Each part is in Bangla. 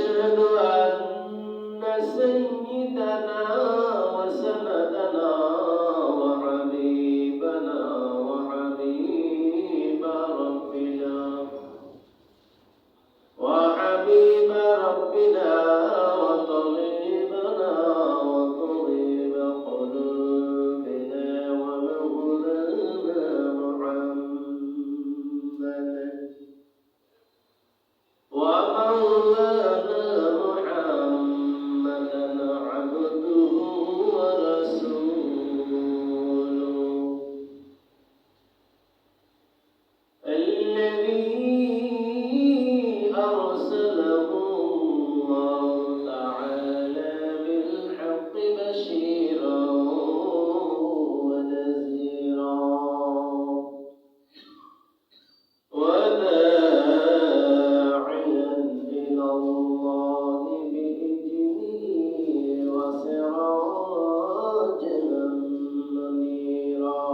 وأشهد أن سيدنا وسندنا وحبيبنا وحبيب ربنا وطبيبنا وطبيب قلوبنا ومولانا محمدا عبده ورسوله الذي أرسله الله تعالى بالحق بشيرا ونذيرا وداعيا إلى الله بإذنه وسراجا منيرا.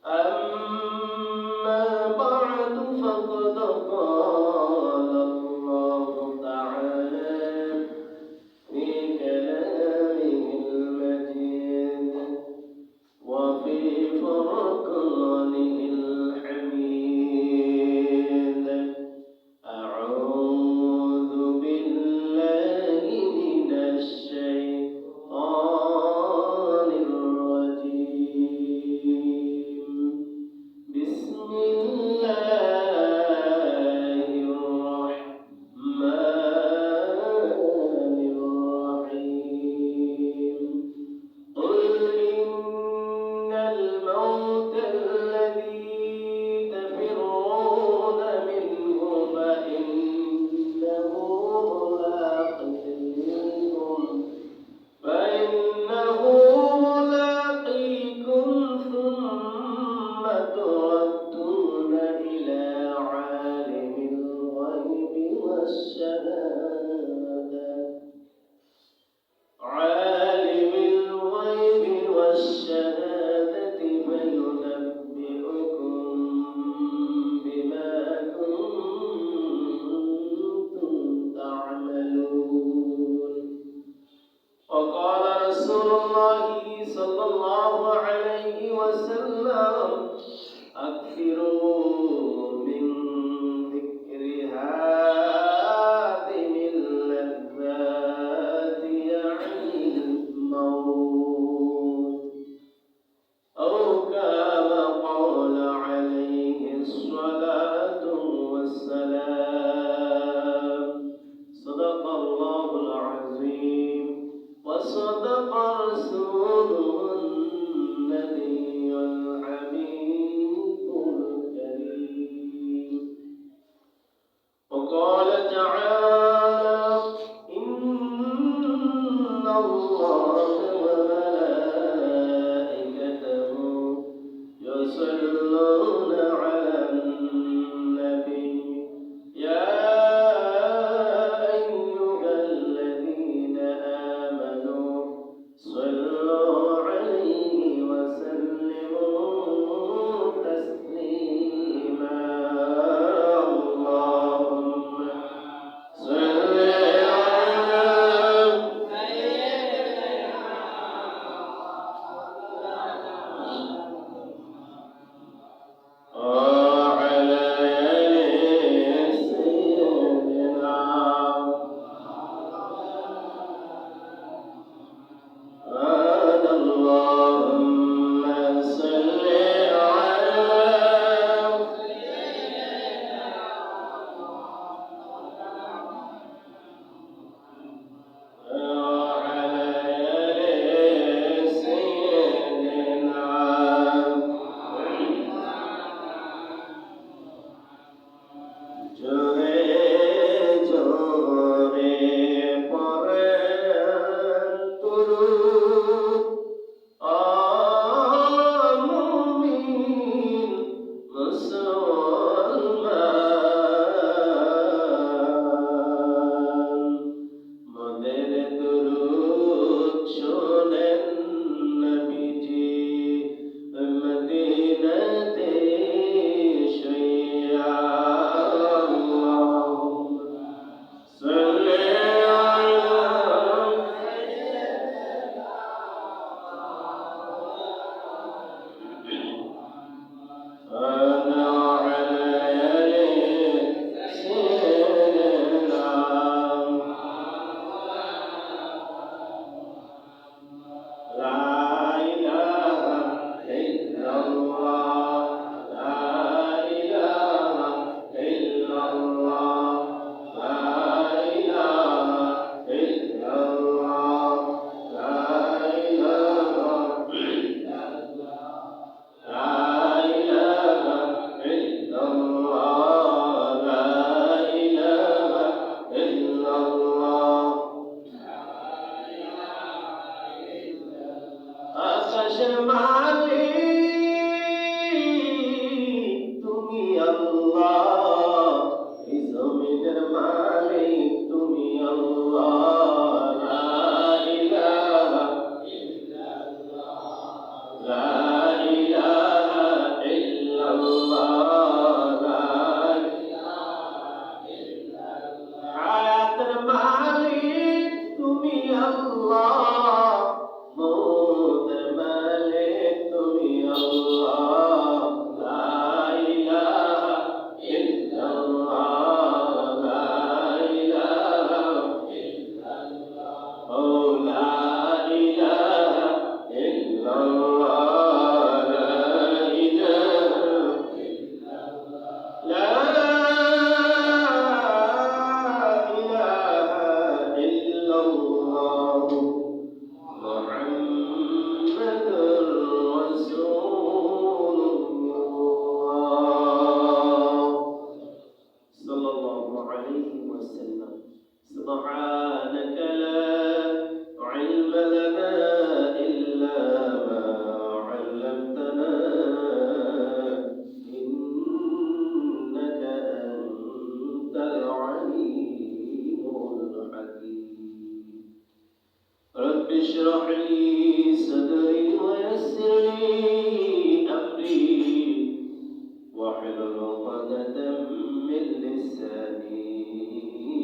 أما بعد فقد قال الله تعالى في كلامه المجيد وفي فرقانه الحميد: أعوذ بالله من الشيطان الرجيم. بسم الله الرحمن الرحيم. قل إن الموت الذي تفرون منه فإنه ملاقيكم ثم تردون إلى عالم الغيب والشهادة فينبئكم بما كنتم تعملون. وقال رسول الله صلى الله عليه وسلم: أكثروا من ذكر هادم اللذات يعني الموت، أو كما قال عليه الصلاة والسلام. صدق الله العظيم وصدق رسوله النبي الحبيب الكريم. وقال تعالى: إن الله وملائكته يصلون على النبي يا أيها الذين آمنوا صلوا عليه وسلموا تسليما. اللهم صل على سيدنا ইল্লাল্লাহ, মওতের মালিক তুমি আল্লাহ, লা ইলাহা ইল্লাল্লাহ, লা ইলাহা ইল্লাল্লাহ, ও লা ইলাহা ইল্লাল্লাহ, লা ইলাহা لا إله إلا الله محمد رسول الله صلى الله عليه وسلم سبحانك لا علم لنا إلا ما علمتنا إنك أنت العليم الحكيم رب اشرح لي صدري ويسر لي أمري واحلل عقدة من لساني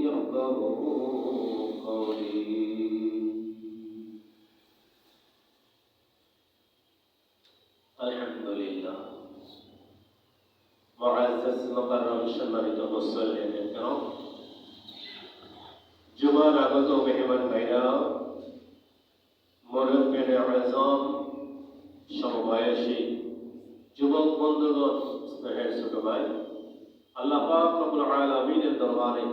يفقهوا قولي الحمد لله معزز مكرم সম্মানিত মুসল্লিন کرام জুমার আগত মেহমান ভাইরা মুরব্বিয়ানে আযম সমবয়সী যুবক বন্ধুগণ স্নেহের ছোট ভাই আল্লাহ পাক রব্বুল আলামিনের দরবারে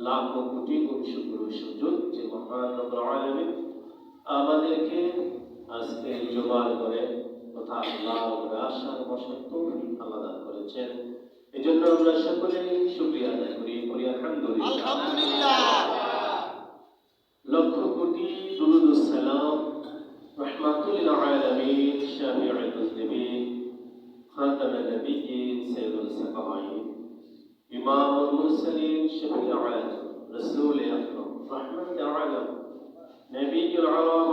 লাখো কোটি গুণ শুকর ও সুজুদ যে মহান রব্বুল আলামিন আমাদেরকে আজকে জুমার করে তথা আল্লাহর উপরে আশার বসার তৌফিক আল্লাহ দান করেছেন। এজন্য আমরা সকলে শুকরিয়া আদায় করি আলহামদুলিল্লাহ। লক্ষ কোটি দুরূদ ও সালাম রাহমাতুল লিল আলামিন শাফিউল মুসলিমিন খাতামুন নবিয়্যিন সাইয়্যিদুল সাকাওয়াইন ইমামুল মুরসালিন শফিউল আলাম রাসূল আকরাম রাহমাতুল আলাম নবিয়ুল আলাম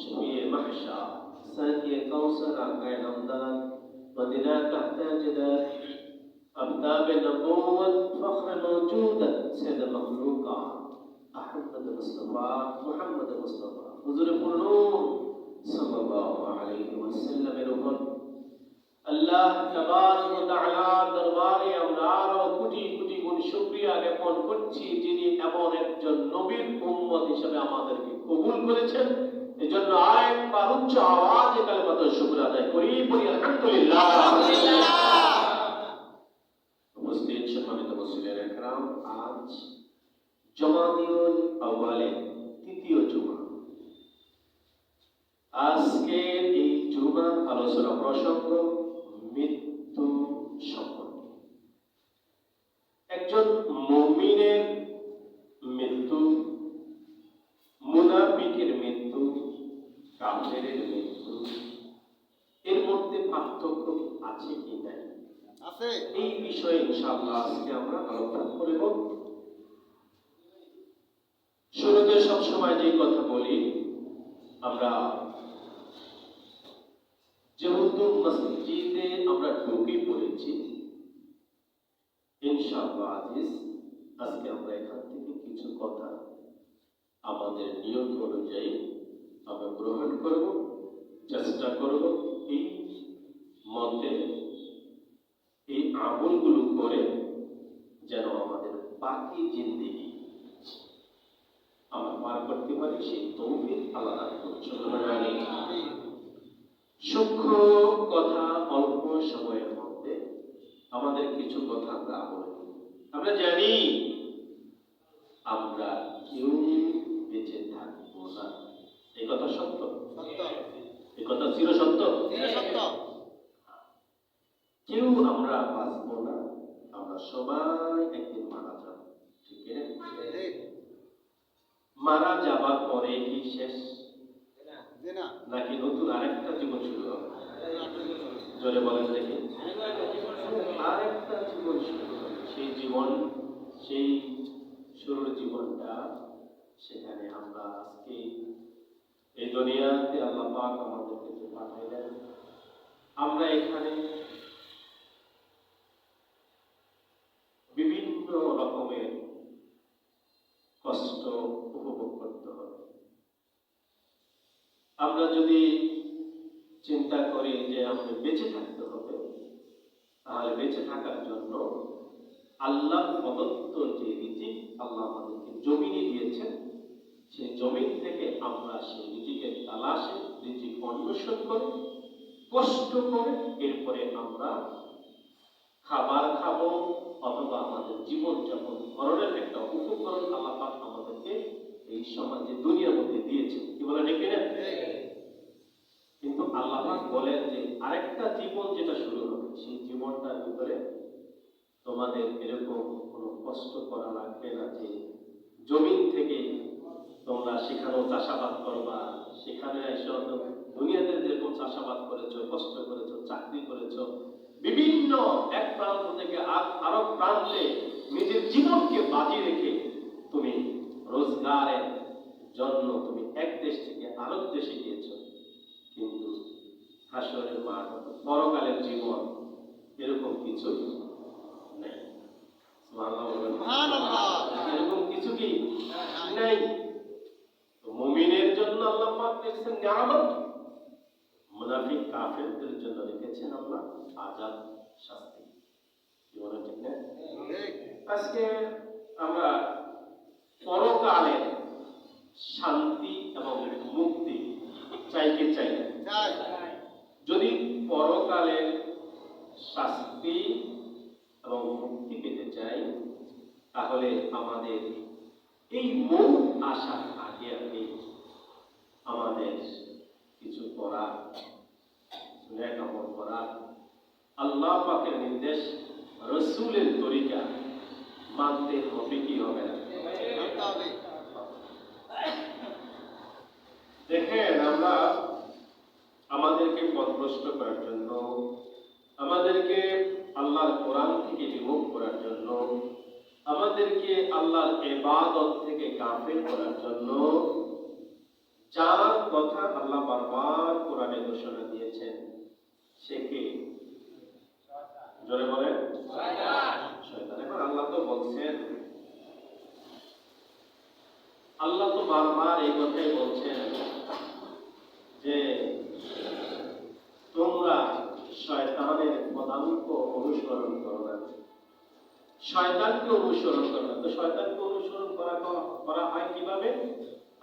শফিউল মাহশার ساقي كوثر عقائد الأمداد مدينة تحتاجدات أبتاب النبوة فخر موجودة سيد المخلوقات أحمد المصطفى محمد المصطفى حضور القلوب صلى الله عليه وسلم الأمر الله تبارك وتعالى দরবারে আমরা আরো কোটি কোটি গুণ শুকরিয়া জ্ঞাপন করছি যিনি এমন একজন নবীর উম্মত হিসেবে আমাদেরকে কবুল করেছেন। এজন্য আরেকবার উচ্চ আওয়াজে কালেমাত শুকর আদায় করি আলহামদুলিল্লাহ। উপস্থিত সম্মানিত মুসলিম کرام আজ জমাদিউল আউয়ালের তৃতীয় জুমা। আজকের এই জুমার আলোচনা প্রসঙ্গ মৃত্যু সম্পর্কে। একজন মুমিনের মৃত্যু, মুনাফিকের মৃত্যু, কাফেরের মৃত্যু, এর মধ্যে পার্থক্য আছে কি নাই আছে, এই বিষয়ে ইনশাআল্লাহ আজকে আমরা আলোচনা করব। শুরুতে সবসময় যে কথা বলি, আমরা যেহেতু মসজিদে আমরা ঢুকে পড়েছি, ইনশাআল্লাহ আজকে আমরা এখান থেকে কিছু কথা আমাদের নিয়ত অনুযায়ী আমরা গ্রহণ করব, চেষ্টা করব এই মধ্যে এই আমলগুলো করে যেন আমাদের বাকি জিন্দেগি আমরা পার করতে পারি, সেই তৌফিক আল্লাহ দান করুন। সূক্ষ্ম কথা অল্প সময়ের মধ্যে আমাদের কিছু কথা আমরা বলি। আমরা জানি আমরা কেউ বেঁচে থাকবো না, এই কথা সত্য, এই কথা চির সত্য। কেউ আমরা বাঁচবো না, আমরা সবাই একদিন মারা যাব, ঠিক না? মারা যাবার পরে কি শেষ নাকি নতুন আরেকটা জীবন শুরু হবে? জোরে বলেন দেখি। আরেকটা জীবন শুরু হবে। সেই জীবন, সেই শুরুর জীবনটা, সেখানে আমরা আজকে এই দুনিয়াতে আল্লাহ পাক আমাদেরকে যে পাঠাইলেন, আমরা এখানে বিভিন্ন রকমের কষ্ট উপভোগ করতে হবে। আমাদের বেঁচে থাকতে হবে, তাহলে বেঁচে থাকার জন্য আল্লাহ প্রদত্ত যে রিজিক আল্লাহ আমাদেরকে জমিনে দিয়েছেন, সেই জমিন থেকে আমরা সেই রিজিকের তালাশে রিজিক অন্বেষণ করে কষ্ট করে এরপরে আমরা খাবার খাবো, অথবা আমাদের জীবনযাপন ধরনের একটা উপকরণ আল্লাহ পাক আমাদেরকে এই সমাজে দুনিয়ার মধ্যে দিয়েছেন। কি বলে ঠিক না? কিন্তু আল্লাহ পাক বলেন যে আরেকটা জীবন যেটা শুরু হবে, সেই জীবনটার ভিতরে তোমাদের এরকম কোনো কষ্ট করা লাগবে না যে জমিন থেকে তোমরা সেখানেও চাষাবাদ করবা, সেখানে এসে দুনিয়াতে যেরকম চাষাবাদ করেছো, কষ্ট করেছো, চাকরি করেছো, বিভিন্ন এক প্রান্ত থেকে আরো প্রান্তে নিজের জীবনকে বাজি রেখে তুমি রোজগারের জন্য তুমি এক দেশ থেকে আরেক দেশে গিয়েছো, কিন্তু হাসরের মাঠ পরকালের জীবন এরকম কিছু নেই। এরকম কিছু কি নাই। মুমিনের জন্য আল্লাহ পাক রেখেছেন নিয়ামত, মুনাফিক কাফেরদের জন্য রেখেছেন আল্লাহ আযাব, শাস্তি। কি বলেন ঠিক না? আজকে আমরা পরকালের শান্তি এবং মুক্তি চাই কি চাই না? যদি পরকালের শাস্তি এবং মুক্তি পেতে চাই, তাহলে আমাদের এই মূল আশার আগে আগে আমাদের কিছু করা, নেক আমল করা, আল্লাহ পাকের নির্দেশ, রাসূলের তরিকা মানতে হবে কি হবে না? দেখেন, আমরা আমাদেরকে পথভ্রষ্ট করার জন্য, আমাদেরকে আল্লাহর কোরআন থেকে বিমুখ করার জন্য, আমাদেরকে আল্লাহর ইবাদত থেকে গাফিল করার জন্য যার কথা আল্লাহ বারবার কোরআনে ঘোষণা দিয়েছেন, সে কে? জোরে বলেন, শয়তান। এখন আল্লাহ তো বলছেন, আল্লাহ তো বারবার এই কথাই বলছেন যে তোমরা শয়তানের পদাঙ্ক অনুসরণ করো না, শয়তানকে অনুসরণ করো না। তো শয়তানকে অনুসরণ করা হয় কিভাবে?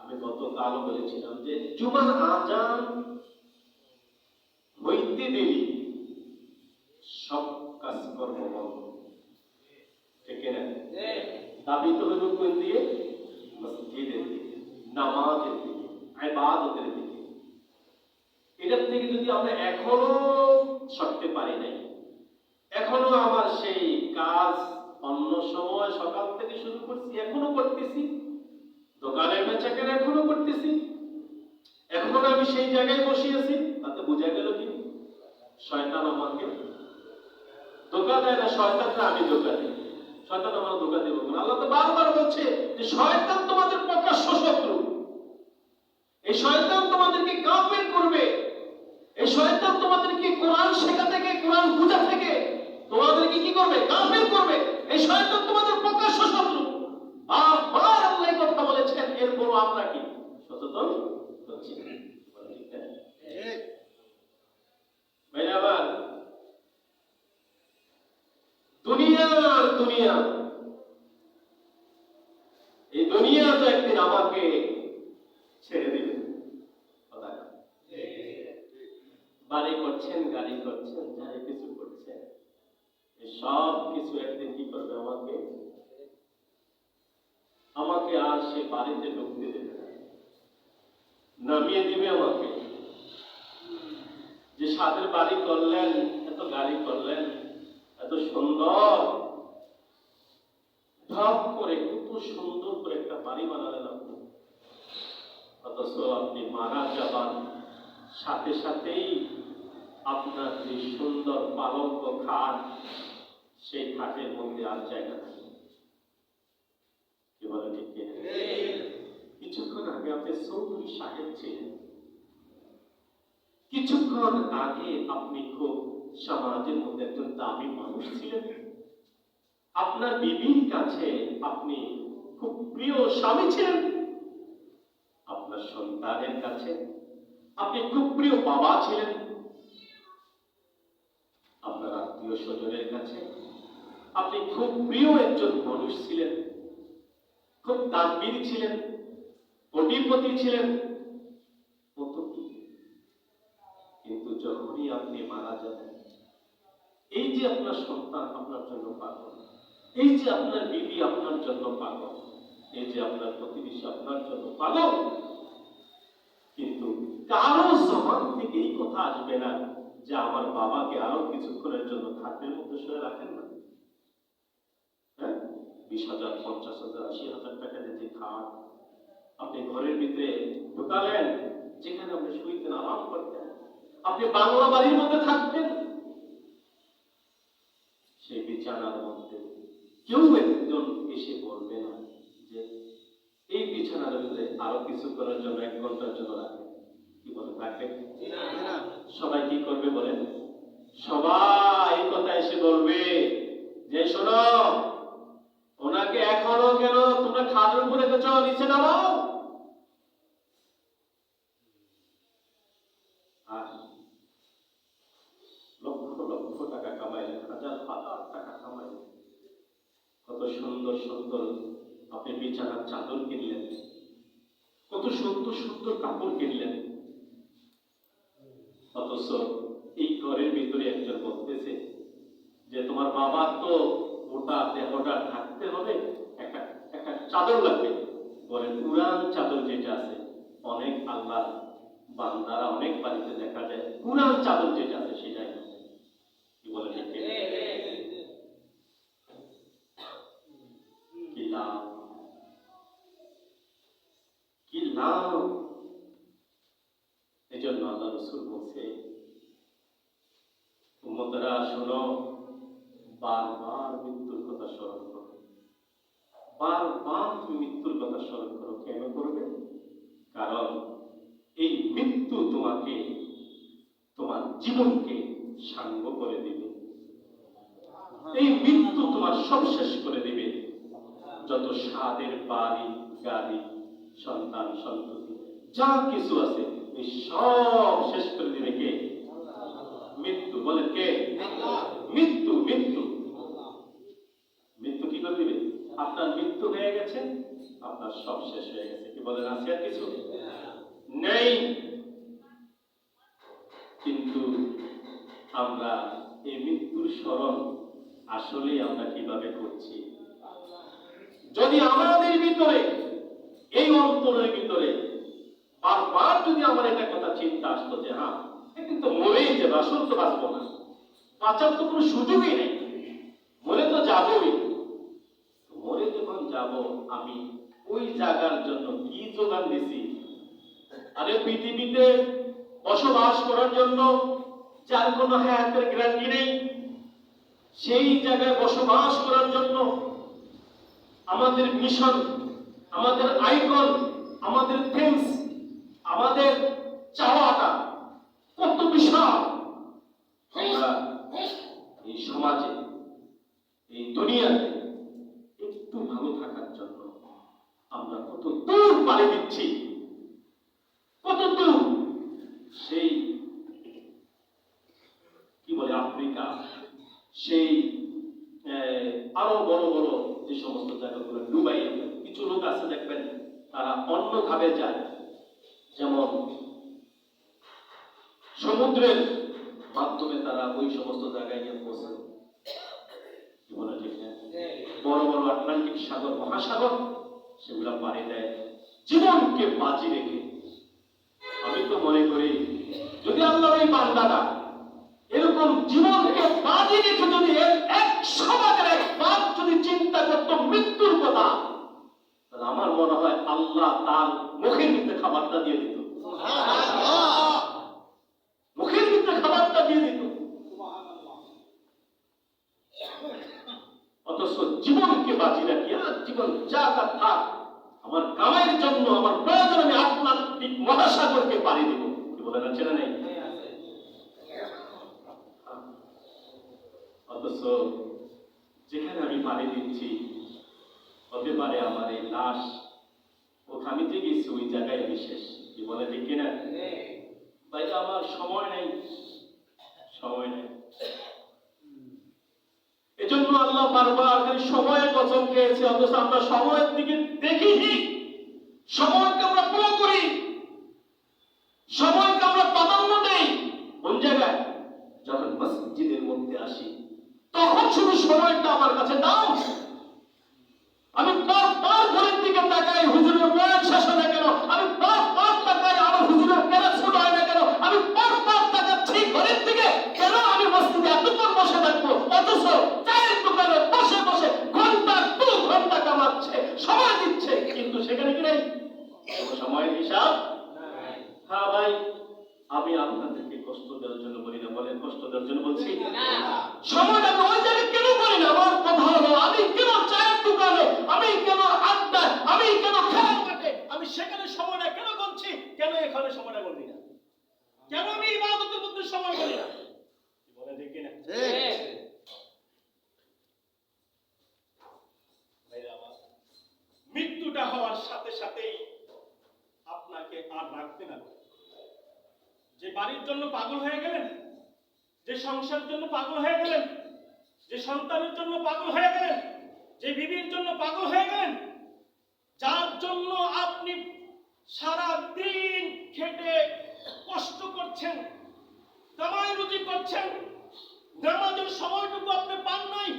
আমি গতকালও বলেছিলাম যে জুমার আজান হইতে দেরি সব কাজকর্ম বন্ধ, ঠিক না? দাবি তো হইল কোন দিয়ে? মসজিদের দিকে, নামাজের দিকে, ইবাদতের দিকে। এটার থেকে যদি আমরা এখনো সরতে পারি নাই, এখনো আমার সেই কাজ অন্য সময় সকাল থেকে শুরু করছি, এখনো করতেছি, দোকানের বেচাকেনা এখনো করতেছি, এখনো আমি সেই জায়গায় বসে আছি, তাতে বোঝা গেল কি শয়তান আমাকে ধোঁকা দেয় না, শয়তানরা আমি ধোঁকা দিই, শয়তান আমার ধোঁকা দেব না। আল্লাহ তো বারবার বলছে যে শয়তান তোমাদের প্রকাশ্য শত্রু, এই শয়তান তোমাদেরকে কাফের করবে, এই শয়তান তোমাদেরকে কোরআন শেখা থেকে, কোরআন বুঝা থেকে তোমাদেরকে কি করবে? কাফের করবে। এই শয়তান তোমাদের প্রকাশ্য শত্রু। বারবার আল্লাহ এই কথা বলেছেন, এরপরও আমরা কি সচেতন হচ্ছি না? ভাই আবার দুনিয়া, এই দুনিয়া তো একদিন আমাকে ছেড়ে দিবে। বাড়ি করছেন, গাড়ি করছেন, যাই কিছু করছেন, সব কিছু একদিন কি করবে? আমাকে আর সে বাড়িতে ঢুকতে দেবে না, নামিয়ে দিবে আমাকে। যে সাদের বাড়ি করলেন, এত গাড়ি করলেন, এত সুন্দর, ঢপ করে কত সুন্দর করে একটা বাড়ি বানালেন আপনি, অথচ আপনি মারা যাবার সাথে সাথেই আপনার যে সুন্দর পালঙ্ক খাট, সেই খাটের মধ্যে আর জায়গা নেই। কি বলে ঠিক? কিছুক্ষণ আগে আপনি চৌধুরী সাহেব ছিলেন, কিছুক্ষণ আগে আপনি খুব সমাজের মধ্যে একজন দামি মানুষ ছিলেন, আপনার বিবির কাছে আপনি খুব প্রিয় স্বামী ছিলেন, আপনার সন্তানের কাছে আপনি খুব প্রিয় বাবা ছিলেন, আত্মীয় স্বজনের কাছে আপনি খুব প্রিয় একজন মানুষ ছিলেন, খুব দানবীর ছিলেন, কোটিপতি ছিলেন, কত কি। কিন্তু যখনই আপনি মারা যাবেন, এই যে আপনার সন্তান আপনার জন্য পাগল, এই যে আপনার বিবি আপনার জন্য পাগল, এই যে আপনার প্রতিবেশী আপনার জন্য পাগল, কিন্তু কারো জবান থেকে এই কথা আসবে না যে আমার বাবাকে আরো কিছুক্ষণের জন্য খাটের মধ্যে শুয়ে রাখেন না। হ্যাঁ, 20,000, 50,000, 80,000 টাকা দিয়ে যে খাট আপনি ঘরের ভিতরে ঢুকালেন, যেখানে আপনি শুইতেন, আরাম করতেন, আপনি বাংলা বাড়ির মধ্যে থাকতেন, সেই বিছানার মধ্যে কেউ একজন এসে বলবে না যে এই বিছানার ভিতরে আরো কিছু করার জন্য 1 ঘন্টার জন্য রাখেন। কি বলে রাখেন? সবাই কি করবে বলেন? সবাই এই কথা এসে বলবে যে শোনো, ওনাকে এখনো কেন তোমরা খাটের উপরে রেখেছ, নিচে নামাও। আর লক্ষ লক্ষ টাকা কামাইলেন, হাজার হাজার টাকা কামাইলেন, কত সুন্দর সুন্দর আপনি বিছানার চাদর কিনলেন, কত সুন্দর সুন্দর কাপড় কিনলেন, অথচ এই ঘরের ভিতরে একজন বলতেছে যে তোমার বাবার তো মোটা দেহটা থাকতে হবে, একটা একটা চাদর লাগবে। ঘরের পুরান চাদর যেটা আছে, অনেক আল্লাহ বান্দারা অনেক বাড়িতে দেখা যায় পুরান চাদর যেটা আছে সেটাই। কি বলে? কি লাভ, কি লাভ। এই জন্য আল্লাহ রাসূল বলছে, উম্মতেরা শোনো, বারবার মৃত্যুর কথা স্মরণ করো, বারবার তুমি মৃত্যুর কথা স্মরণ করো। কেন করবে? কারণ এই মৃত্যু তোমাকে, তোমার জীবনকে সাঙ্গ করে দিবে। এই মৃত্যু তোমার সব শেষ করে দিবে। যত স্বাদের বাড়ি গাড়ি সন্তান সন্ততি যা কিছু আছে, এই সব শেষ করে দিবে কে? মৃত্যু। বলে কে? মৃত্যু। মৃত্যু মৃত্যু কি করে দিবে? আপনার মৃত্যু হয়ে গেছে, আপনার সব শেষ হয়ে গেছে। কি বলেন? আছে আর কিছু নেই। কিন্তু আমরা এই মৃত্যুর স্মরণ আসলে আমরা কিভাবে করছি? যদি আমাদের ভিতরে, এই অন্তরের ভিতরে বারবার যদি আমার একটা কথা চিন্তা আসতো যে হ্যাঁ, কিন্তু মরেই যাবে, আসল তো বাঁচবো না, বাঁচার তো কোনো সুযোগই নেই, মরে তো যাবই। মরে যখন যাব, আমি ওই জায়গার জন্য কি যোগান দিছি? আরে পৃথিবীতে বসবাস করার জন্য যার কোনো হায়াতের গ্যারান্টি নেই, সেই জায়গায় বসবাস করার জন্য আমাদের মিশন, আমাদের আইকন, আমাদের থিংস, আমাদের চাওয়াটা কত বিশাল। আমরা এই সমাজে, এই দুনিয়াতে একটু ভালো থাকার জন্য আমরা কত দূর পাড়ি দিচ্ছি, কত দূর। সেই কি বলে আফ্রিকা, সেই আরো বড় বড় যে সমস্ত জায়গাগুলো, দুবাই, কিছু লোক আছে দেখবেন তারা অন্যভাবে যায়, যেমন সমুদ্রের মাধ্যমে তারা ওই সমস্ত জায়গায় গিয়ে পৌঁছে। কি বলে? ঠিক না? বড় বড় আটলান্টিক সাগর, মহাসাগর, সেগুলো পাড়ি দেয় জীবনকে বাজি রেখে। আমি তো মনে করি যদি আল্লাহ এই বান্দাটা এরকম জীবনকে বাজি রেখে যদি এক সমাজের একবার যদি চিন্তা করতো মৃত্যুর কথা, তাহলে আমার মনে হয় আল্লাহ তার মুখের ভিতরে খাবারটা দিয়ে দিত, মুখের ভিতরে খাবারটা দিয়ে দিত। অথচ জীবনকে বাজি রাখি, জীবন যা তার থাক, আমার কামাইয়ের জন্য, আমার প্রয়োজন, আমি আটলান্টিক মহাসাগরকে পাড়ি দেব। কি বলে না? ছেলে নেই। অথচ যেখানে আমি পাড়ি দিচ্ছি, হতে পারে আমার এই লাশ, ওখানে যে গেছি ওই জায়গায় আমি শেষ। কি বলে? ঠিক কিনা? তাই আমার সময় নেই, সময় নেই। এজন্য আল্লাহ বারবার খালি সময়ের কসম খেয়েছে, অথচ আমরা সময়ের দিকে দেখিনি, সময়কে আমরা ফলো করি, সময়কে আমরা প্রাধান্য দেই। কোন জায়গায়? যখন মসজিদের মধ্যে আসি তখন শুধু সময়টা আমার কাছে দাও। আমি বারবার ঘরের দিকে তাকাই, হুজুরের বয়ান শেষ হয় না কেন? আমি বারবার তাকাই, আমার হুজুরের কেরাত শুরু হয় না কেন? আমি বারবার তাকাচ্ছি ঘরের দিকে, কেন আমি মসজিদে এতক্ষণ বসে থাকবো? অথচ চায়ের দোকানে বসে বসে ঘন্টা 2 ঘন্টা কামাচ্ছে, সময় দিচ্ছে, কিন্তু সেখানে কি নাই সময়ের হিসাব। হ্যাঁ ভাই, আমি আপনাদেরকে কষ্ট দেওয়ার জন্য বলি না, বলেন কষ্ট দেওয়ার জন্য বলছি? সময় আমি ওই জায়গায় কেন করি না? আমার কথা হলো, আমি কেন চায়ের দোকানে, আমি কেন আড্ডায়, আমি কেন খেলার মাঠে, আমি সেখানে সময়টা কেন গুনছি, কেন এখানে সময়টা গুনি না? কেন আমি ইবাদতের মধ্যে সময় করি না? বলে ঠিক কিনা? মৃত্যুটা হওয়ার সাথে সাথেই আপনাকে আর রাখবে না। যে বাড়ির জন্য পাগল হয়ে গেলেন, যে সংসারের জন্য পাগল হয়ে গেলেন, যে সন্তানের জন্য পাগল হয়ে গেলেন, যে বিবির জন্য পাগল হয়ে গেলেন, যার জন্য আপনি সারা দিন খেটে কষ্ট করছেন, কামাই রুজি করছেন, নামাজের সময়টুকু আপনি পান নাই,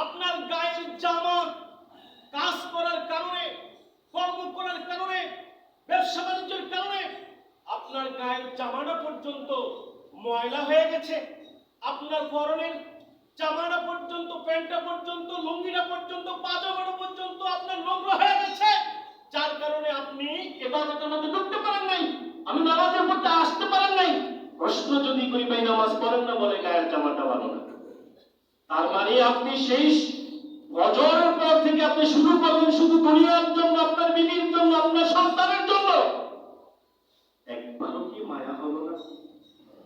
আপনার গায়ের জামা কাজ করার কারণে, কর্ম করার কারণে, ব্যবসা বাণিজ্যের কারণে আপনার গায়ের জামাটা পর্যন্ত ময়লা হয়ে গেছে, আপনার পরনের জামাটা পর্যন্ত, প্যান্টটা পর্যন্ত, লুঙ্গিটা পর্যন্ত, পাজামাটা পর্যন্ত আপনার নোংরা হয়ে গেছে, যার কারণে আপনি ইবাদতের মধ্যে ঢুকতে পারেন নাই, আমি নামাজের মধ্যে আসতে পারেন নাই। প্রশ্ন যদি করি ভাই নামাজ পড়েন না, বলে গায়ের জামাটা ভালো না। তার মানে আপনি সেই ফজরের পর থেকে আপনি শুরু করলেন শুধু দুনিয়ার জন্য, আপনার বিবির জন্য, আপনার সন্তানের জন্য, একবারও কি মায়া হলো না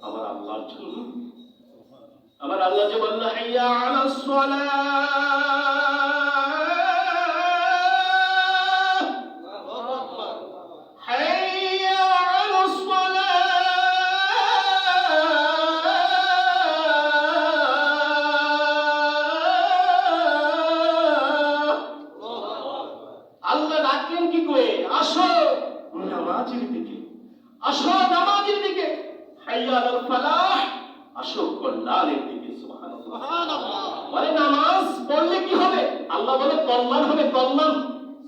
আমার আল্লাহর জন্য? আমার আল্লাহ যে বলল হাইয়া আলাস সালাহ, আল্লাহু আকবার, হাইয়া আলাস সালাহ, আল্লাহ ডাকলেন কি করে? আসো নামাজের দিকে, আসো নামাজের দিকে, হাইয়া আলাল ফালাহ, আসো কল্যাণের দিকে। সুবহানাল্লাহ, বলে নামাজ পড়লে কি হবে? আল্লাহ বলে কল্যাণ হবে, কল্যাণ।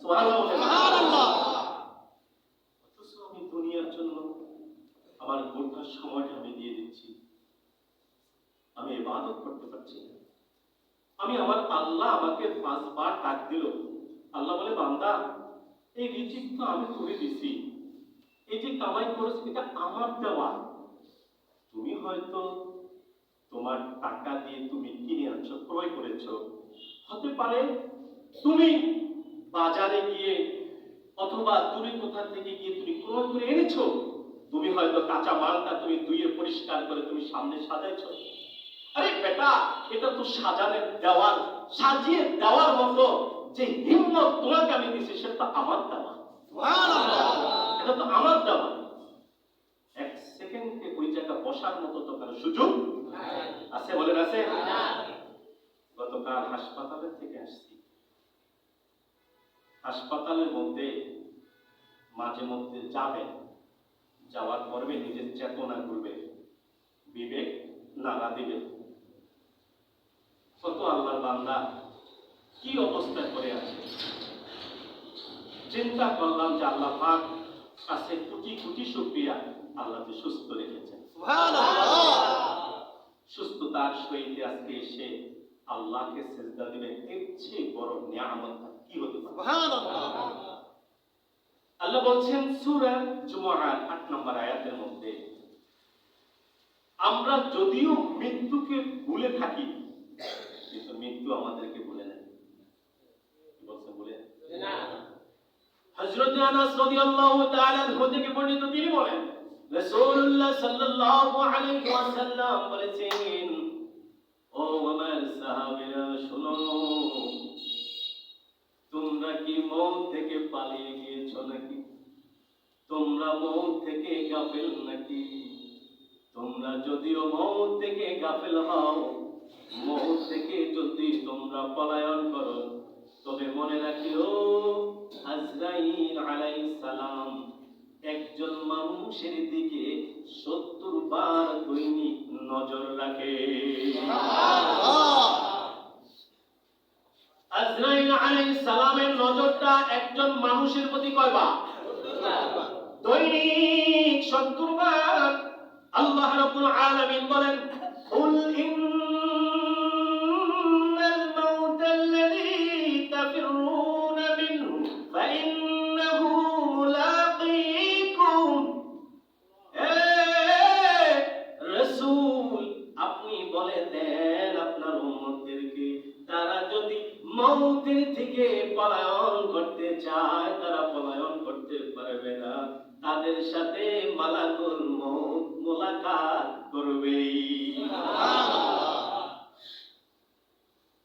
সুবহানাল্লাহ। অথচ আমি দুনিয়ার জন্য আমার গোটা সময়টা আমি দিয়ে দিচ্ছি, আমি ইবাদত করতে পারছি না। আমি আমার আল্লাহ আমাকে 5 বার ডাক দিল, আল্লাহ বলে বান্দা এই রিজিক তো আমি করে দিছি, এই যে কামাই করেছি এটা আমার দেওয়া, তুমি হয়তো তোমার টাকা দিয়ে তুমি কিনে আনছো, ক্রয় করেছো, হতে পারে তুমি বাজারে গিয়ে অথবা দূরে কোথা থেকে গিয়ে তুমি ক্রয় করে এনেছো, তুমি হয়তো কাঁচা মালটা তুমি ধুয়ে পরিষ্কার করে তুমি সামনে সাজাইছো। আরে বেটা, এটা তো সাজানোর দেওয়ার, সাজিয়ে দেওয়ার মতো যে হিম্মত তোমাকে আমি দিছি সেটা তো আমার দেওয়া, এটা তো আমার দেওয়া। এক সেকেন্ডে ওই জায়গা বসার মতো তো কারো সুযোগ আছে? বলেন আছে? গতকাল হাসপাতালের থেকে আসছি, হাসপাতালের মধ্যে মাঝে মধ্যে যাবেন, যাওয়ার পরে নিজের চেতনা করবে, বিবেক নাড়া দিবে, কত আল্লাহর বান্দা কি অবস্থা করে আছে। চিন্তা করলাম যে আল্লাহ পাক কাছে কোটি কোটি শুকরিয়া, আল্লাহ যে সুস্থ রেখেছেন। সুস্থতার সহিত আজকে এসে আল্লাহকে সিজদা দিবেন, এর চেয়ে বড় নিয়ামত কি হতে পারে? আল্লাহ বলছেন সূরা জুমআর 8 নম্বর আয়াতের মধ্যে, আমরা যদিও মৃত্যুকে ভুলে থাকি কিন্তু মৃত্যু আমাদেরকে ভুলে না। কি বলছে? ভুলে না। হযরত আনাস রাদিয়াল্লাহু তাআলা আনহু থেকে বর্ণিত, তিনি বলেন রাসূলুল্লাহ সাল্লাল্লাহু আলাইহি ওয়াসাল্লাম বলেছেন, ও আমার সাহাবীরা শোনো, তোমরা কি মওত থেকে পালিয়ে গিয়েছো নাকি? তোমরা মওত থেকে গাফিল নাকি? তোমরা যদিও মওত থেকে গাফিল হও মওত থেকে যদি তোমরা পলায়ন করো, তবে মনে রাখিও আজরাইল আলাইহিস সালাম একজন মানুষের দিকে 70 বার দৈনিক নজর রাখে। আজরাইল আলাইহিস সালামের নজরটা একজন মানুষের প্রতি কয়বার? দৈনিক 70 বার। আল্লাহ রাব্বুল আলামিন বলেন, কুল ইন্নাল মাউতাল্লাযী তাফিরুনা মিনহু ফাইন্নাহু মুলাকীকুম। হে রাসূল, আপনি বলে দেন আপনার উম্মতদেরকে, তারা যদি মওতের থেকে পলায়ন করতে চায়, তারা পলায়ন করতে পারবে না, তাদের সাথে মালাকুল মওত মুলাকাত করবে।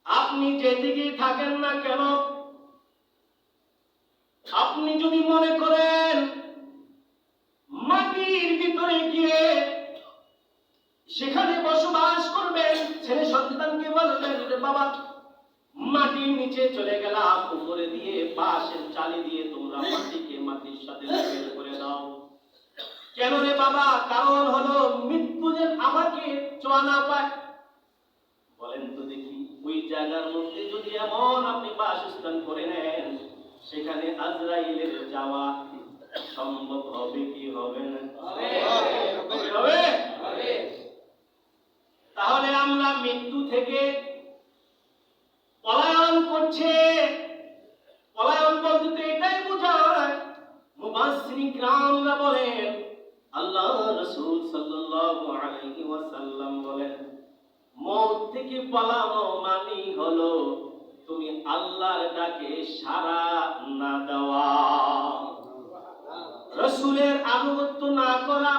আপনি যেদিকে থাকেন না কেন, আপনি যদি মনে করেন মাটির ভিতরে গিয়ে সেখানে বসবাস করবেন, ছেলে সন্তানকে বলবেন যে বাবা মাটির নিচে চলে গেলাম, উপরে দিয়ে বাঁশের চালি দিয়ে তোমরা মাটিকে মাটির সাথে লেবেল করে দাও। কেন রে বাবা? কারণ হলো মৃত্যু যেন আমাকে ছোঁয়া না পায়। বলেন তো দেখি, ওই জায়গার মধ্যে যদি এমন আপনি বাসস্থান করে নেন, সেখানে আজরাইলের যাওয়া সম্ভব হবে কি হবে না? হবে। তাহলে আমরা মৃত্যু থেকে পলায়ন করছে। পলায়ন বলতে এটাই বোঝায়, মুফাসসিরিন কিরামরা বলেন, আল্লাহ রাসূল সাল্লাল্লাহু আলাইহি ওয়াসাল্লাম বলেন, মওত থেকে পালানো মানে হলো তুমি আল্লাহর ডাকে সাড়া না দেওয়া, রাসূলের আনুগত্য না করা।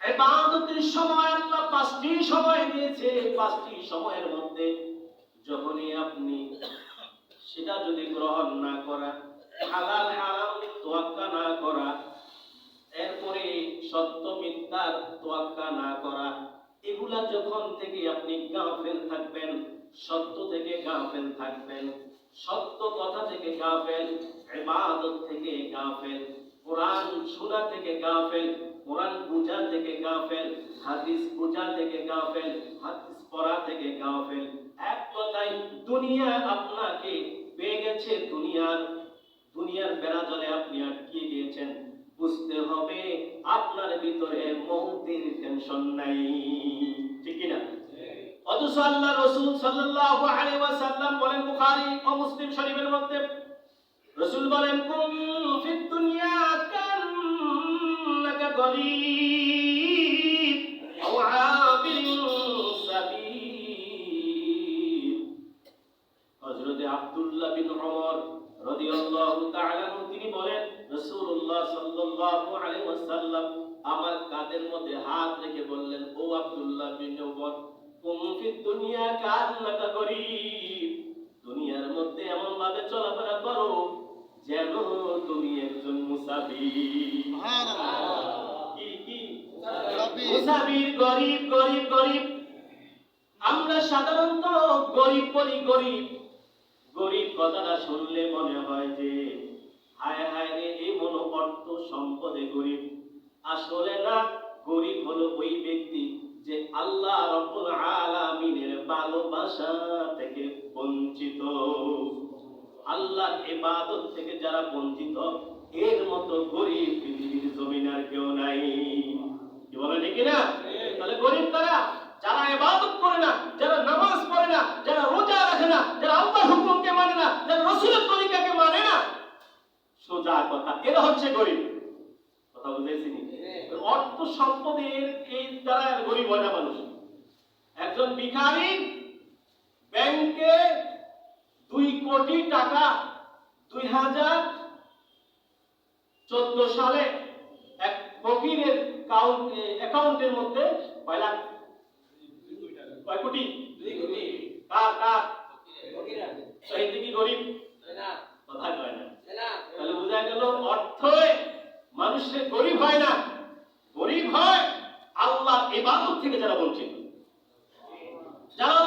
ইবাদতের সময় আল্লাহ 5টি সময় দিয়েছে, 5টি সময়ের মধ্যে যখনই আপনি সেটা যদি গ্রহণ না করা, হালাল হারাম তোয়াক্কা না করা, এরপরে সত্য মিথ্যার তোয়াক্কা না করা, এগুলা যখন থেকে আপনি গাফেল থাকবেন, সত্য থেকে গাফেল থাকবেন, সত্য কথা থেকে গাফেল, ইবাদত থেকে গাফেল, কোরআন শোনা থেকে গাফেল, কোরআন বুঝা থেকে গাফেল, হাদিস বুঝা থেকে গাফেল, হাদিস পড়া থেকে গাফেল। এক কথায় দুনিয়া আপনাকে পেয়ে গেছে, দুনিয়ার বেড়াজালে আপনি আটকে গিয়েছেন। বুঝতে হবে আপনার ভিতরে মওতের টেনশন নাই, ঠিক কি না? অথচ আল্লাহ রাসূল সাল্লাল্লাহু আলাইহি ওয়াসাল্লাম বলেন, বুখারী ও মুসলিম শরীফের মধ্যে রাসূল বলেন, কুন ফিদ দুনিয়া কান্নাকা গরীব আও আবির সাবিল। হযরত আব্দুল্লাহ বিন ওমর রাদিয়াল্লাহু তাআলা আনহু তিনি বলেন, রাসূলুল্লাহ সাল্লাল্লাহু আলাইহি ওয়াসাল্লাম আমার কাঁধের মধ্যে হাত রেখে বললেন, ও আব্দুল্লাহ বিন ওমর, কুন ফিদ দুনিয়া কান্নাকা গরীব, দুনিয়ার মধ্যে এমন ভাবে চলাফেরা করো যেন তুমি একজন মুসাফির। সুবহানাল্লাহ। কি মুসাফির, গরীব গরীব গরীব। আমরা সাধারণত গরীব বলি, গরীব গরীব কথাটা শুনলে মনে হয় যে হায় হায় রে, এই মনো অর্থ সম্পদে গরীব। আসলে না, গরীব হলো ওই ব্যক্তি যে আল্লাহ রাব্বুল আলামিনের ভালোবাসা থেকে বঞ্চিত, আল্লাহর ইবাদত থেকে যারা বঞ্চিত, এর মতো গরীব পৃথিবীর জমিনে আর কেউ নাই। কি বলেন ঠিক না? তাহলে গরীব কারা? যারা ইবাদত করে না, যারা নামাজ পড়ে না, যারা রোজা রাখে না, যারা আল্লাহর হুকুমকে মানে না, যারা রাসূলের তরিকাকে মানে না, সোজা কথা, এরা হচ্ছে গরীব। কথা বুঝেছেন? অর্থ সম্পদের এই দ্বারা গরীব হয় না মানুষ। একজন ভিখারি ব্যাংকে 2 কোটি টাকা 2014 সালে এক ফকিরের অ্যাকাউন্টের মধ্যে কয় লাখ? কয় কোটি? 2 কোটি। কার? ফকিরের। সেই থেকে গরীব না, কথা কয় না। তাহলে বোঝা গেল অর্থে মানুষের গরীব হয় না, গরীব হয় আল্লাহর ইবাদত থেকে যারা বঞ্চিত, যারা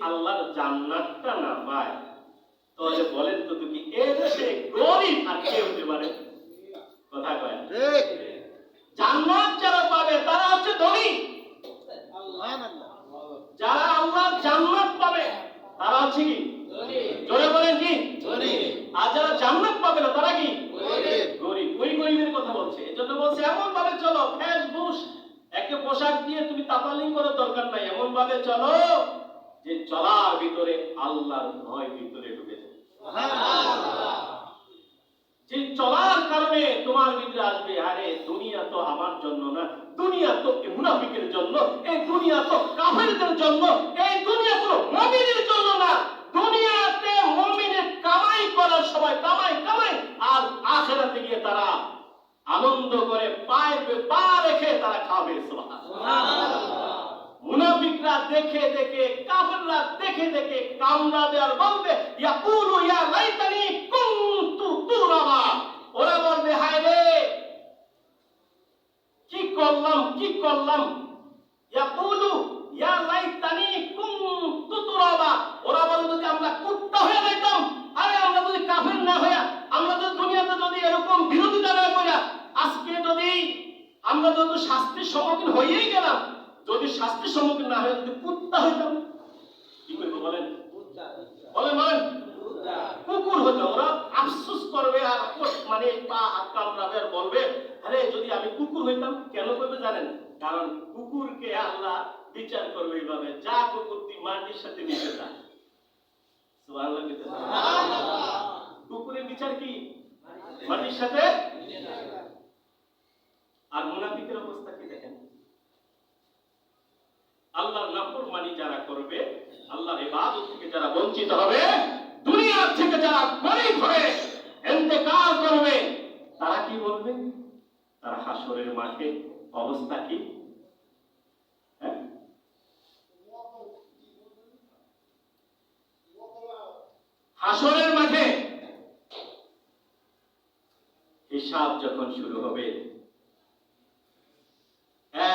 আল্লাহর জান্নাতটা না পায়, তাহলে বলেন তো তুমি এই দেশে গরিব আর কে হতে পারে? কথা কয় ঠিক। জান্নাত যারা পাবে তারা হচ্ছে ধনী। যারা আল্লাহর জান্নাত পাবে তারা হচ্ছে কি ধনী? জোরে বলেন কি ধনী। আর যারা জান্নাত পাবে না তারা কি গরিব। ওই গরিবের কথা বলছে। এজন্য বলছে এমন ভাবে চলো, ফেসবুশ একে পোশাক দিয়ে তুমি তাপালিং করার দরকার নাই, এমন ভাবে চলো যে চলার ভিতরে আল্লাহর ভয় ভিতরে ঢুকে যায়। যে চলার কারণে তোমার ভিতরে আসবে, আরে দুনিয়া তো আমার জন্য না, দুনিয়া তো মুনাফিকের জন্য, এই দুনিয়া তো কাফেরদের জন্য, এই দুনিয়া তো মুমিনের জন্য না। দুনিয়াতে মুমিনের কামাই করার সময় কামাই আর আখিরাতে গিয়ে তারা আনন্দ করে পায়ে পা রেখে তারা খাবে। সুবহানাল্লাহ। মুনাফিকরা দেখে দেখে, কাফেররা দেখে দেখে কামড়াবে আর বলবে ইয়াকুলু ইয়া লাইতানি কুনতু তুরাবা। ওরা বলবে হায় রে কি করলাম। ইয়াকুলু ইয়া লাইতানি কুনতু তুরাবা। ওরা বলে যদি আমরা কুত্তা হয়ে যাইতাম, আরে আমরা যদি কাফের না হইয়া, আমরা যদি দুনিয়াতে যদি এরকম বিরোধিতা না কইরা, আজকে যদি আমরা যদি শাস্তির সম্মুখীন হয়েই গেলাম, যদি শাস্তির সম্মুখীন না হয়ে যদি কুত্তা হইতাম, কি করবো বলেন? বলেন কুকুর হইতাম। ওরা আফসোস করবে আর মানে পা হাত কামড়াবে আর বলবে আরে যদি আমি কুকুর হইতাম। কেন করবে জানেন? কারণ কুকুরকে আল্লাহ বিচার করবে এইভাবে, যা কুকুর তুই মাটির সাথে মিশে যা। সুবহানাল্লাহ। কুকুরের বিচার কি? মাটির সাথে। আর মুনাফিকের অবস্থা কি দেখেন? আল্লাহর নাফরমানি যারা করবে, আল্লাহর ইবাদত থেকে যারা বঞ্চিত হবে, দুনিয়া থেকে যারা গরিব হয়ে ইন্তেকাল করবে, তারা কি বলবে? তারা হাসরের মাঠে অবস্থা কি? হাসরের মাঠে হিসাব যখন শুরু হবে,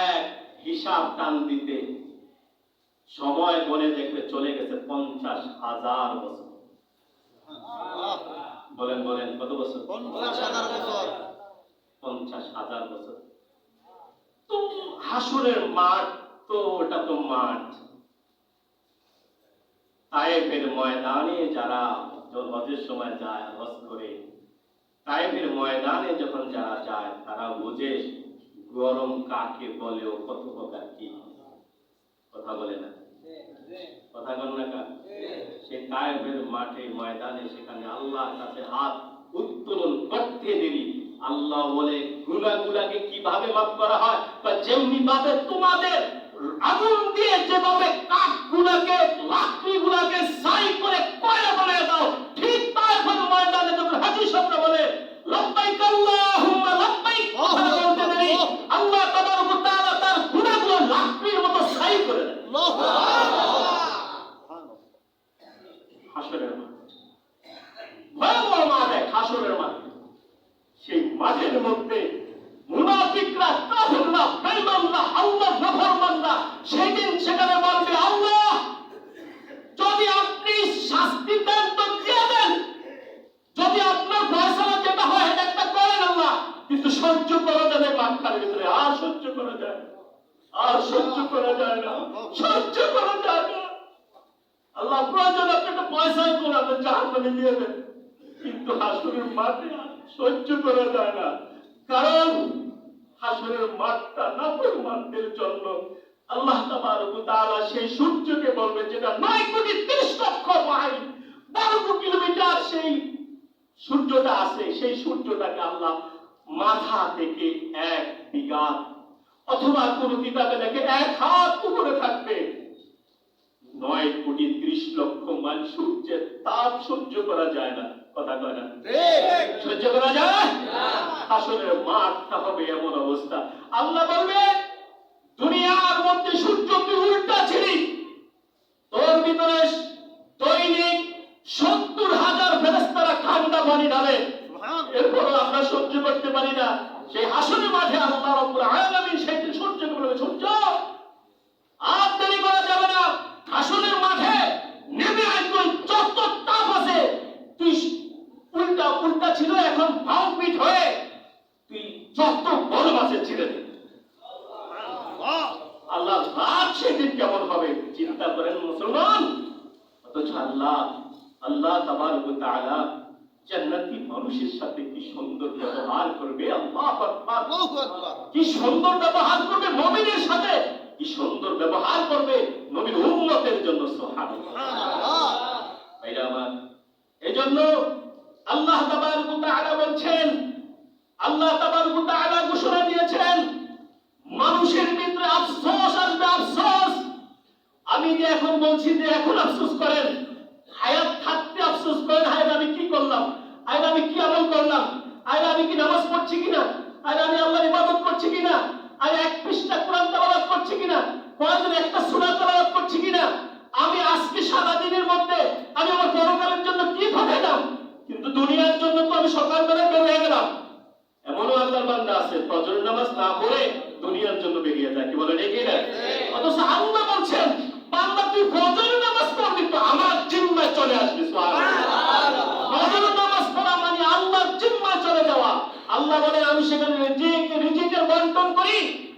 এক হিসাব টান দিতে সময় বলে দেখবে চলে গেছে 50,000 বছর। বলেন কত বছর? 50,000 বছর। 50,000 বছর। তো হাসরের মাঠ তো ওটা তো মাঠ। তায়েফের ময়দানে যারা হজের সময় যায়, হজ করে, তায়েফের ময়দানে যখন যারা যায় তারা বুঝে গরম কাকে বলে ও কত প্রকার কি। কথা বলে না? কথা বল না কা? সে তায়েফের মাঠে ময়দানে সেখানে আল্লাহর কাছে হাত উত্তোলন করতে দেরি, আল্লাহ বলে গুনাহগুলোকে কিভাবে মাফ করা হয়, বা যেমনি ভাবে তোমাদের আগুন দিয়ে যেভাবে কাঠগুলোকে লাকড়িগুলোকে ছাই করে কয়লা বানিয়ে দাও, ঠিক তায়েফের ময়দানে যখন হাজী সাহেবরা বলে লব্বাইক আল্লাহুম্মা লব্বাইক, বলতে দেরি আল্লাহ তাবারক ওয়া তাআলা তার গুনাহগুলো লাকড়ির মতো ছাই করে দেন। হাসরের মাঠ, ভয়াবহ মাঠ, হাসরের মাঠ। সেই মাঠের মধ্যে মুনাফিকরা, কাফেররা, বেঈমানরা, আল্লাহর নাফরমানরা সেদিন সেখানে বলবে আল্লাহ যদি আপনি শাস্তি দেন তো দিয়ে দেন, যদি আপনার ফয়সালা যেটা হয় এটা একটা করেন আল্লাহ, কিন্তু সহ্য করা যাবে মাঠের ভিতরে, আর সহ্য করা যায় না, সহ্য করা যায় না। আল্লাহ প্রয়োজন আপনি একটা পয়সাই করে আপনি জাহান্নামে দিয়ে দেন, কিন্তু হাসরের মাঠে সহ্য করা যায় না। কারণ হাসরের মাঠটা নাফরমানদের জন্য। আল্লাহ তাবারক ওয়া তাআলা সেই সূর্যকে বলবে যেটা 9,30,00,000 মাইল 12 কিলোমিটার সেই সূর্যটা আছে, সেই সূর্যটাকে আল্লাহ মাথা থেকে 1 বিঘা অথবা কোন কিতাবে লেখে 1 হাত উপরে থাকবে। 9,30,00,000 মাইল সূর্যের তাপ সহ্য করা যায় না। কথা কয় না? সহ্য করা যায় না। হাসরের মাঠটা হবে এমন অবস্থা, আল্লাহ বলবে দুনিয়ার মধ্যে সূর্য তুই উল্টা ছিলি, তোর ভিতরে দৈনিক 70,000 ফেরেশতারা ঠান্ডা পানি ঢালে, এরপরও আমরা সহ্য করতে পারি না। সেই হাসরের মাঠে আল্লাহ রাব্বুল আলামিন সেই সূর্যকে বলবে সূর্য আর দেরি করা যাবে না, হাসরের মাঠে আল্লাহ আল্লাহ তাবারক ওয়া তাআলা জান্নাতি মানুষের সাথে কি সুন্দর ব্যবহার করবে। আল্লাহু আকবার, কি সুন্দর ব্যবহার করবে মুমিনের সাথে, কি সুন্দর ব্যবহার করবে নবীর উম্মতের জন্য। সুবহানাল্লাহ। ভাইরা আমার, এজন্য আল্লাহ তাবারক ওয়া তাআলা বলছেন, আল্লাহ তাবারক ওয়া তাআলা ঘোষণা দিয়েছেন মানুষের ভিতরে আফসোস আসবে, আফসোস। আমি যে এখন বলছি যে এখন আফসোস করেন, হায়াত থাকতে আফসোস করেন, হায়াত আমি কি করলাম, হায়াত আমি কি আমল করলাম, হায়াত আমি কি নামাজ পড়ছি কিনা, হায়াত আমি আল্লাহর ইবাদত করছি কিনা, আর এক পৃষ্ঠা কোরআন তেলাওয়াত করছি কিনা, কোরআনের একটা সূরা তেলাওয়াত করছি কিনা, আমি আজকে সারা দিনের মধ্যে আমি আমার পরকালের জন্য কি ঘটাইলাম। কিন্তু দুনিয়ার জন্য তো আমি সকালবেলা বের হয়ে গেলাম। এমনও আল্লাহর বান্দা আছে ফজরের নামাজ না পড়ে দুনিয়ার জন্য বেরিয়ে যায়। কি বলে ঠিক না? অথচ আল্লাহ বলছেন বান্দা তুই ফজরের নামাজ পড়বি তো আমার জিম্মায় চলে আসবি। সুবহানাল্লাহ। ফজরের নামাজ পড়া মানে আল্লাহর জিম্মায় চলে যাওয়া। আল্লাহ বলে আমি সেখানে রিজিকের বন্টন করি।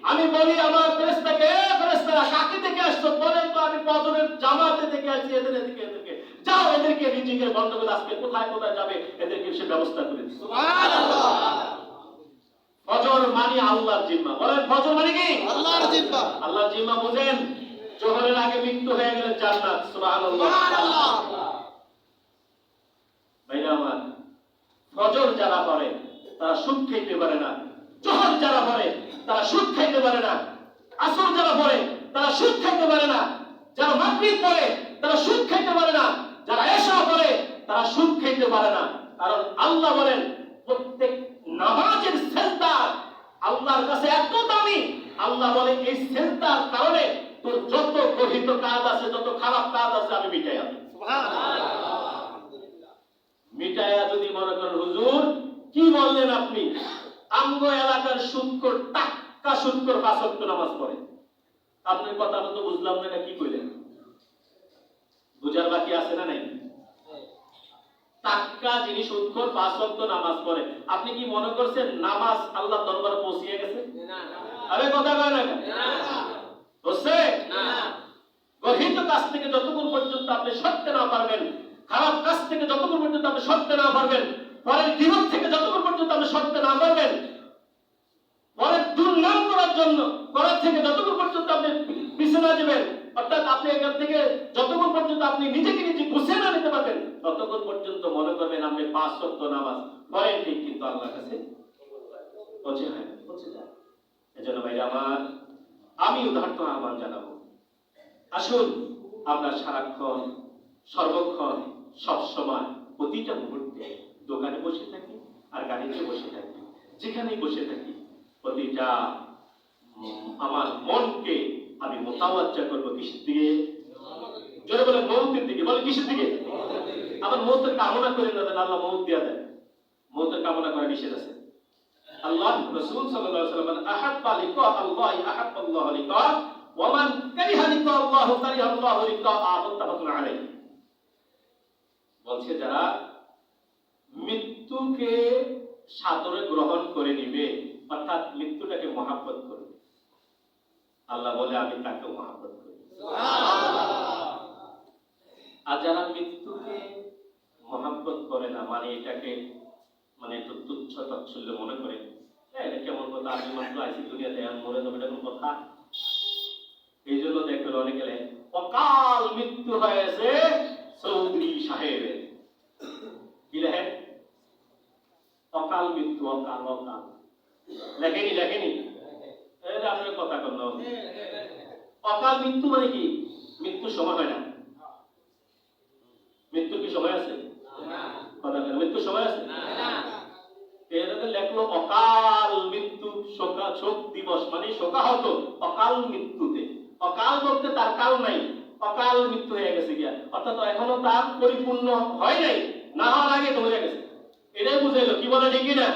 আমি বলি আমার ফেরেশতাকে, ফেরেশতারা কাকে থেকে আসছো? বলে তো আমি ফজরের জামাতে থেকে আসছি, এদেরকে যাও এদেরকে রিজিকের বন্টন করে আজকে কোথায় কোথায় যাবে এদেরকে সে ব্যবস্থা করে দিচ্ছে। সুবহানাল্লাহ। ফজর মানে আল্লাহর জিম্মা। বলেন ফজর মানে কি? আল্লাহর জিম্মা। আল্লাহর জিম্মা বুঝেন, জোহরের আগে মৃত্যু হয়ে গেলে জান্নাত। সুবহানাল্লাহ। সুবহানাল্লাহ। ভাইরা আমার, ফজর যারা পড়ে তারা সুদ খাইতে পারে না, জোহর যারা পড়ে তারা সুদ খাইতে পারে না, আসর যারা পড়ে তারা সুদ খাইতে পারে না, যারা মাগরিব পড়ে তারা সুদ খাইতে পারে না, যারা এশা পড়ে তারা সুদ খাইতে পারে না। কারণ আল্লাহ বলেন প্রত্যেক নামাজের সিজদা আল্লাহর কাছে এত দামি। আল্লাহ বলে এই সিজদার কারণে তোর যত গহিত কাজ আছে, যত খারাপ কাজ আছে আমি মিটাইয়া দেব। সুবহানাল্লাহ। মিটাইয়া যদি মনে করেন হুজুর কি বললেন আপনি, আমগো এলাকার সুদখোর টাক্কা সুদখোর 5 ওয়াক্ত নামাজ পড়ে, আপনার কথাটা তো বুঝলাম না, কি কইলেন? বুঝার বাকি আছে না নাই? টাক্কা যিনি সুদখোর 5 ওয়াক্ত নামাজ পড়ে, আপনি কি মনে করছেন নামাজ আল্লাহর দরবারে পৌঁছিয়ে গেছে? না। আরে কথা কয় না? না। বুঝছে? না। গহিত কাজ থেকে যতক্ষণ পর্যন্ত আপনি সরতে না পারবেন, খারাপ কাজ থেকে যতক্ষণ পর্যন্ত আপনি সরতে না পারবেন, পরের জীবন থেকে যতক্ষণ পর্যন্ত আপনি সরতে না পারবেন, পরের দুর্নাম করার জন্য করার থেকে যতক্ষণ পর্যন্ত আপনি পিছনে না যাবেন, অর্থাৎ আপনি এখান থেকে যতক্ষণ পর্যন্ত আপনি নিজেকে নিজে গুছিয়ে না নিতে পারবেন, ততক্ষণ পর্যন্ত মনে করবেন আপনি 5 ওয়াক্ত নামাজ পড়েন ঠিক, কিন্তু আল্লাহর কাছে পৌঁছে হয় না, পৌঁছে যায়। এজন্য ভাইরা আমার, আমি উদাহরণ আহ্বান জানাবো, আসুন আমরা সারাক্ষণ সর্বক্ষণ সব সময় প্রতিটা মুহূর্তে দোকানে বসে থাকি আর গাড়িতে বসে থাকি, যেখানেই বসে থাকি, প্রতিটা আমার মনকে আমি মোতাওয়াজ্জা করবো কিসের দিকে? জোরে বলে মৌতের দিকে। বলে কিসের দিকে? আবার মৌতের কামনা করে না দেন, আল্লাহ মৌত দিয়া দেন। মৌতের কামনা করা নিষেধ আছে। আল্লাহ রাসূল সাল্লাল্লাহু আলাইহি ওয়াসাল্লাম আহাব্বা লিকা আল্লাহি আহাব্বাল্লাহু লিকা ওয়া মান কারিহা লিকা আল্লাহু কারিহা আল্লাহু লিকা, মুত্তাফাকুন আলাইহি। বলছে যারা মৃত্যুকে সাদরে গ্রহণ করে নিবে, অর্থাৎ মৃত্যুটাকে মহাব্বত করবে, আল্লাহ বলে আমি তাকে মহাব্বত করি। সুবহানাল্লাহ। আর যারা মৃত্যুকে মহাব্বত করে না, মানে এটাকে মানে একটু তুচ্ছ তাচ্ছিল্য মনে করে, এটা কেমন কথা, আমি মাত্র আইসি দুনিয়াতে আমি মরে যাবো, এটা কোন কথা? এই জন্য দেখবেন অনেকে অকাল মৃত্যু হয়েছে চৌধুরী সাহেবের। কি লেখেন? অকাল মৃত্যু, অকাল অকাল লেখেনি, লেখেনি? আপনার কথা কর। অকাল মৃত্যু মানে কি? মৃত্যুর সময় হয় না। মৃত্যুর কি সময় আছে? কথা কেন? মৃত্যুর সময় আছে? লেখলো অকাল মৃত্যু শোক দিবস, মানে শোকাহত অকাল মৃত্যুতে। অকাল বলতে তার কাল নাই, অকাল মৃত্যু হয়ে গেছে গিয়া, অর্থাৎ এখনো তার পরিপূর্ণ হয় নাই, না হওয়ার আগে তো হয়ে গেছে। এটাই বুঝাইলো। কি বলে ঠিক না?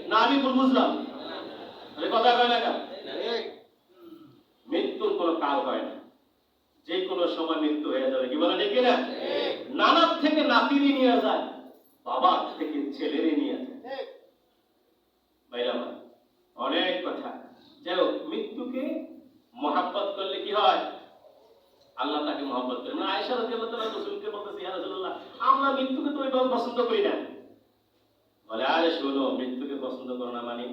না আমি ভুল বুঝলাম? কথা কয় না? মৃত্যুর কোনো কাল হয় না, যে কোনো সময় মৃত্যু হয়ে যাবে। কি বলে ঠিক না? নানার থেকে নাতিরই নিয়ে যায়, বাবার থেকে ছেলেরই নিয়ে যায়। ভাইরা অনেক কথা। যাই হোক, মৃত্যুকে মহাব্বত করলে কি হয়? আল্লাহ তাকে মহব্বত করেন। মানে আয়েশা রাদিয়াল্লাহু তাআলা রাসূলকে বলতেছে, ইয়া রাসূলুল্লাহ, আমরা মৃত্যুকে তো ওইভাবে পছন্দ করি না। বলে, আরে শোনো, মৃত্যুকে পছন্দ করো না মানে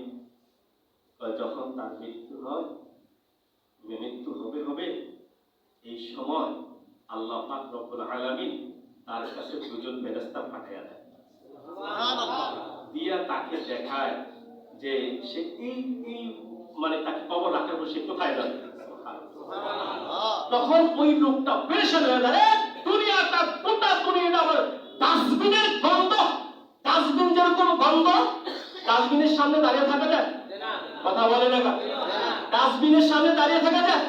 যখন তার মৃত্যু হয়, মৃত্যু হবে এই সময় আল্লাহ পাক রব্বুল আলামিন তার কাছে দুজন ফেরেশতা পাঠিয়ে দেয়, দিয়া তাকে দেখায় যে সে এই মানে তাকে কবর রাখার পর সে কোথায় যাবে। তখন ওই লোকটা পেরেশান হয়ে যায়, দুনিয়াটা গোটা দুনিয়াটা আমার ডাস্টবিনের গন্ধ। ডাস্টবিন যেরকম গন্ধ, ডাস্টবিনের সামনে দাঁড়িয়ে থাকা যায়? কথা বলে না, ডাস্টবিনের সামনে দাঁড়িয়ে থাকা যায়?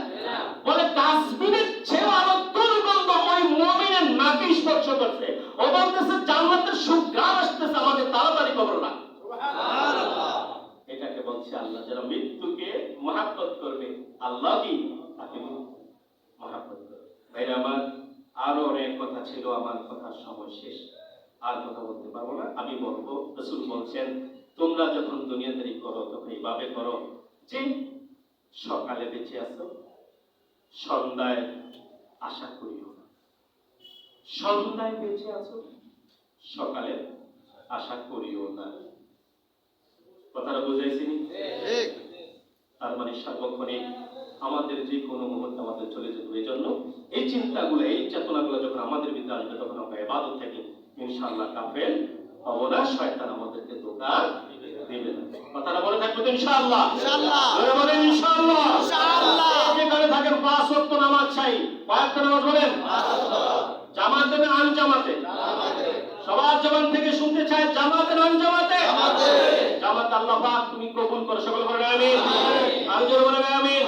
বলে ডাস্টবিনের চেয়ে আরো দুর্গন্ধ ওই মুমিনের নাকে স্পর্শ করছে। ও বলতেছে জান্নাতের সুঘ্রাণ আসতেছে, আমাকে তাড়াতাড়ি কবর রাখ। এটাকে বলছে আল্লাহ যারা মৃত্যুকে মহাব্বত করবে, আল্লাহ কি তাকে মহাব্বত করবে। ভাইরা আমার, আরো অনেক কথা ছিল, আমার কথার সময় শেষ, আর কথা বলতে পারবো না। আমি বলবো, রাসূল বলছেন, তোমরা যখন দুনিয়াদারি করো তখন এইভাবে করো যে সকালে বেঁচে আছো, সন্ধ্যায় আশা করিও না। সন্ধ্যায় বেঁচে আছো, সকালে আশা করিও না। কথাটা বুঝাইছি? তার মানে সার্বক্ষণিক আমাদের যে কোনো মুহূর্তে আমাদের চলে যেতে, এই জন্য এই চিন্তাগুলো, এই চেতনাগুলো যখন আমাদের ভিতরে আসবে, তখন আমরা ইবাদত থেকে ইনশাআল্লাহ কাফের হব না, শয়তান আমাদেরকে ধোঁকা দেবে না। কথাটা মনে থাকবে তো ইনশাআল্লাহ? ইনশাআল্লাহ বলেন ইনশাআল্লাহ। ইনশাআল্লাহ যেখানে থাকেন 5 ওয়াক্ত নামাজ চাই। কয়েকটা নামাজ বলেন? 5 ওয়াক্ত। জামাতে না আনজামাতে? জামাতে। সবার জবান থেকে শুনতে চাই, জামাতে না আনজামাতে? জামাতে। জামাত আল্লাহ পাক তুমি কবুল করো, সকলে বলেন আমিন। আমিন। আর জোরে বলেন আমিন।